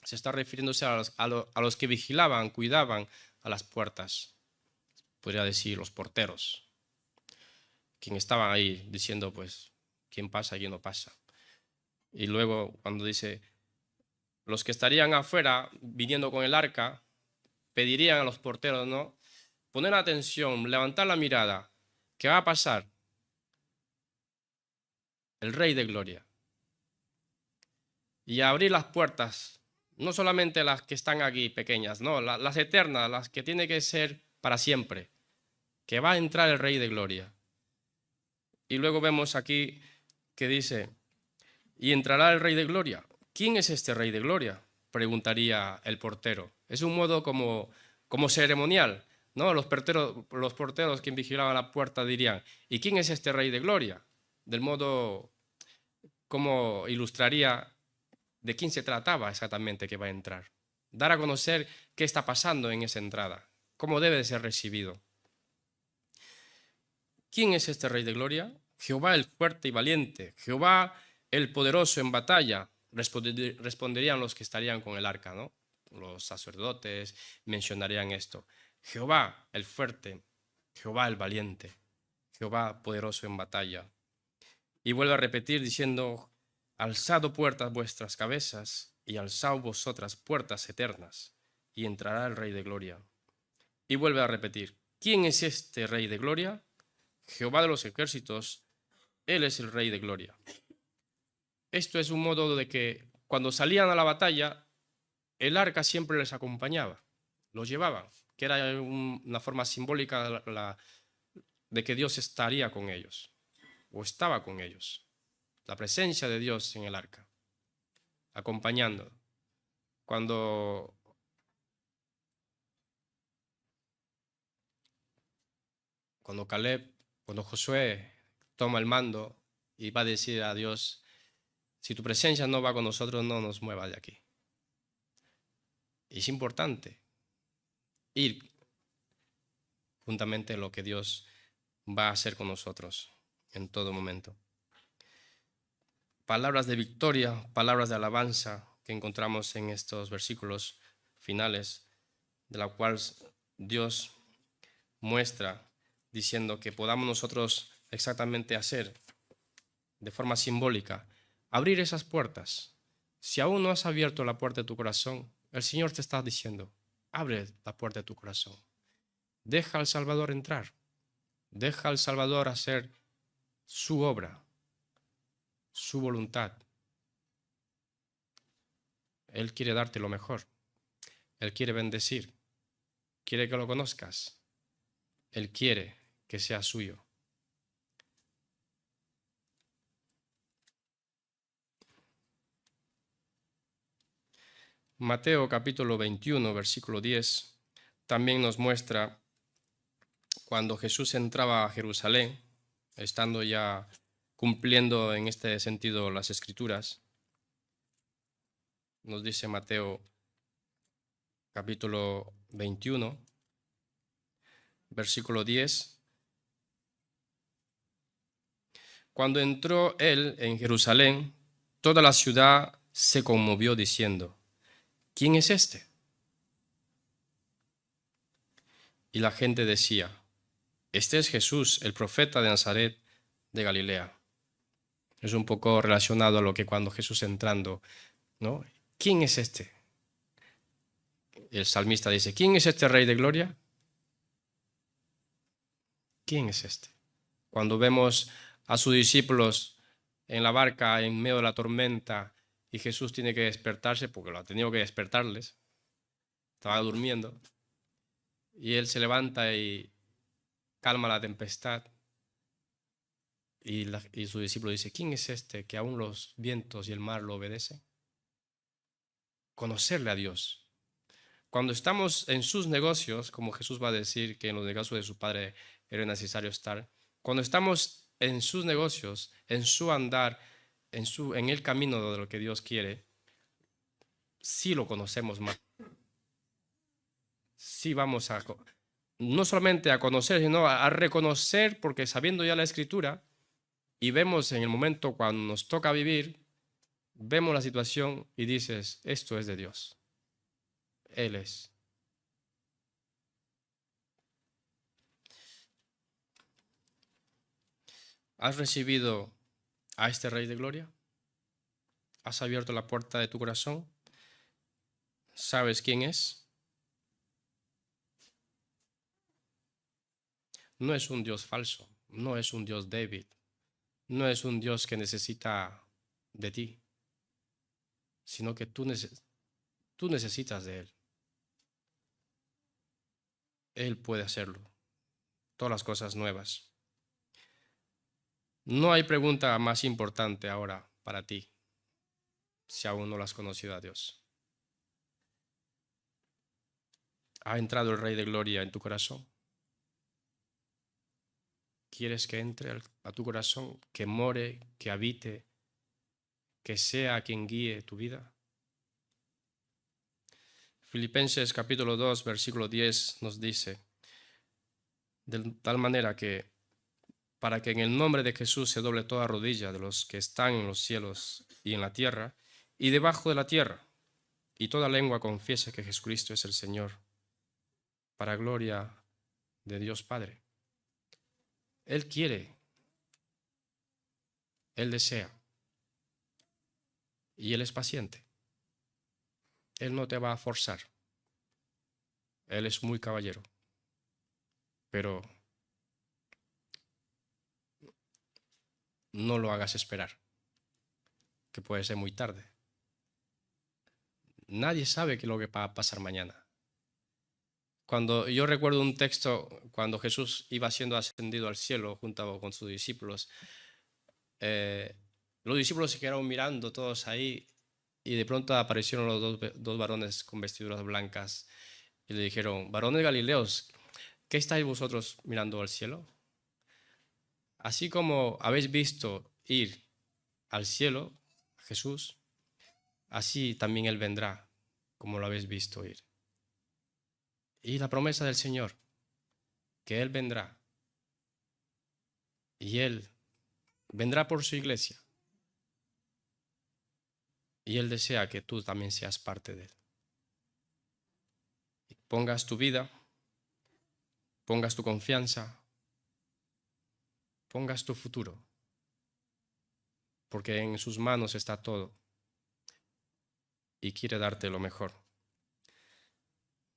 Speaker 1: se está refiriéndose a los que vigilaban, cuidaban a las puertas, podría decir los porteros, quien estaban ahí diciendo pues quién pasa y quién no pasa. Y luego cuando dice los que estarían afuera viniendo con el arca, pedirían a los porteros, ¿no? Poner atención, levantar la mirada, ¿qué va a pasar? El Rey de Gloria. Y abrir las puertas No solamente las que están aquí pequeñas, no, las eternas, las que tienen que ser para siempre, que va a entrar el Rey de Gloria. Y luego vemos aquí que dice, y entrará el Rey de Gloria. ¿Quién es este Rey de Gloria?, preguntaría el portero. Es un modo como ceremonial, ¿no? Los porteros que vigilaban la puerta dirían, ¿y quién es este Rey de Gloria? Del modo como ilustraría de quién se trataba exactamente que va a entrar. Dar a conocer qué está pasando en esa entrada, cómo debe de ser recibido. ¿Quién es este Rey de Gloria? Jehová el fuerte y valiente, Jehová el poderoso en batalla, responderían los que estarían con el arca, ¿no? Los sacerdotes mencionarían esto. Jehová el fuerte, Jehová el valiente, Jehová poderoso en batalla. Y vuelve a repetir diciendo, alzad puertas vuestras cabezas y alzad vosotras puertas eternas, y entrará el Rey de Gloria. Y vuelve a repetir, ¿quién es este Rey de Gloria? Jehová de los ejércitos, Él es el Rey de Gloria. Esto es un modo de que cuando salían a la batalla, el arca siempre les acompañaba, los llevaban, que era una forma simbólica de que Dios estaría con ellos, o estaba con ellos. La presencia de Dios en el arca, acompañando. Cuando cuando Josué toma el mando y va a decir a Dios, si tu presencia no va con nosotros, no nos muevas de aquí. Y es importante ir juntamente a lo que Dios va a hacer con nosotros en todo momento. Palabras de victoria, palabras de alabanza que encontramos en estos versículos finales, de la cual Dios muestra diciendo que podamos nosotros exactamente hacer de forma simbólica, abrir esas puertas. Si aún no has abierto la puerta de tu corazón, el Señor te está diciendo, abre la puerta de tu corazón. Deja al Salvador entrar. Deja al Salvador hacer su obra, su voluntad. Él quiere darte lo mejor. Él quiere bendecir. Quiere que lo conozcas. Él quiere que sea suyo. Mateo capítulo 21, versículo 10, también nos muestra cuando Jesús entraba a Jerusalén, estando ya cumpliendo en este sentido las Escrituras. Nos dice Mateo capítulo 21, versículo 10. Cuando entró él en Jerusalén, toda la ciudad se conmovió diciendo, ¿quién es este? Y la gente decía, este es Jesús, el profeta de Nazaret de Galilea. Es un poco relacionado a lo que cuando Jesús entrando, ¿no? ¿Quién es este? El salmista dice, ¿quién es este Rey de Gloria? ¿Quién es este? Cuando vemos a sus discípulos en la barca en medio de la tormenta y Jesús tiene que despertarse porque lo ha tenido que despertarles, estaba durmiendo, y él se levanta y calma la tempestad. Y su discípulo dice, ¿quién es este que aún los vientos y el mar lo obedecen? Conocerle a Dios. Cuando estamos en sus negocios, como Jesús va a decir que en los negocios de su Padre era necesario estar, cuando estamos en sus negocios, en su andar, en el camino de lo que Dios quiere, sí lo conocemos más. Sí vamos a, no solamente a conocer, sino a reconocer, porque sabiendo ya la Escritura, y vemos en el momento cuando nos toca vivir, vemos la situación y dices, esto es de Dios. Él es. ¿Has recibido a este Rey de Gloria? ¿Has abierto la puerta de tu corazón? ¿Sabes quién es? No es un Dios falso, no es un Dios débil, no es un Dios que necesita de ti, sino que tú Tú necesitas de Él. Él puede hacerlo. Todas las cosas nuevas. No hay pregunta más importante ahora para ti, si aún no lo has conocido a Dios. ¿Ha entrado el Rey de Gloria en tu corazón? ¿Quieres que entre a tu corazón, que more, que habite, que sea quien guíe tu vida? Filipenses capítulo 2, versículo 10 nos dice, de tal manera que para que en el nombre de Jesús se doble toda rodilla de los que están en los cielos y en la tierra y debajo de la tierra, y toda lengua confiese que Jesucristo es el Señor, para gloria de Dios Padre. Él quiere, Él desea, y Él es paciente. Él no te va a forzar. Él es muy caballero, pero no lo hagas esperar, que puede ser muy tarde. Nadie sabe qué es lo que va a pasar mañana. Cuando yo recuerdo un texto, cuando Jesús iba siendo ascendido al cielo junto con sus discípulos, los discípulos se quedaron mirando todos ahí y de pronto aparecieron los dos varones con vestiduras blancas y le dijeron, varones galileos, ¿qué estáis vosotros mirando al cielo? Así como habéis visto ir al cielo, Jesús, así también Él vendrá, como lo habéis visto ir. Y la promesa del Señor, que Él vendrá, y Él vendrá por su iglesia, y Él desea que tú también seas parte de Él. Pongas tu vida, pongas tu confianza, pongas tu futuro, porque en sus manos está todo, y quiere darte lo mejor.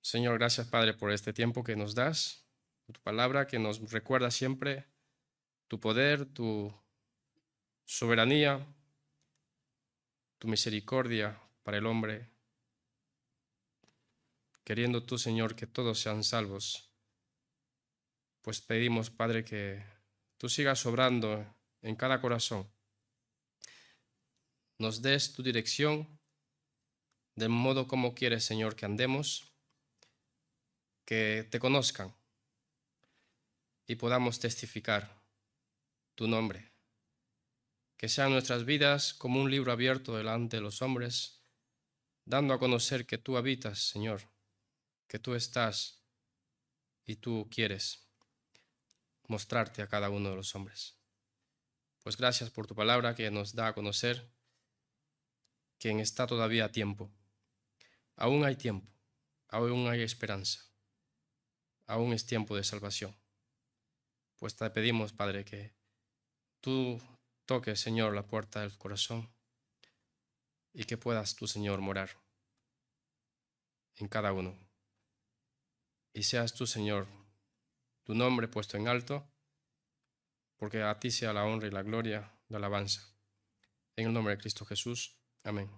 Speaker 1: Señor, gracias Padre por este tiempo que nos das, por tu palabra que nos recuerda siempre tu poder, tu soberanía, tu misericordia para el hombre, queriendo tú, Señor, que todos sean salvos. Pues pedimos, Padre, que tú sigas obrando en cada corazón. Nos des tu dirección del modo como quieres, Señor, que andemos, que te conozcan y podamos testificar tu nombre. Que sean nuestras vidas como un libro abierto delante de los hombres, dando a conocer que tú habitas, Señor, que tú estás y tú quieres mostrarte a cada uno de los hombres. Pues gracias por tu palabra que nos da a conocer que está todavía a tiempo. Aún hay tiempo, aún hay esperanza, aún es tiempo de salvación. Pues te pedimos, Padre, que tú toques, Señor, la puerta del corazón y que puedas tú, Señor, morar en cada uno. Y seas tú, Señor, tu nombre puesto en alto, porque a ti sea la honra y la gloria, la alabanza. En el nombre de Cristo Jesús. Amén.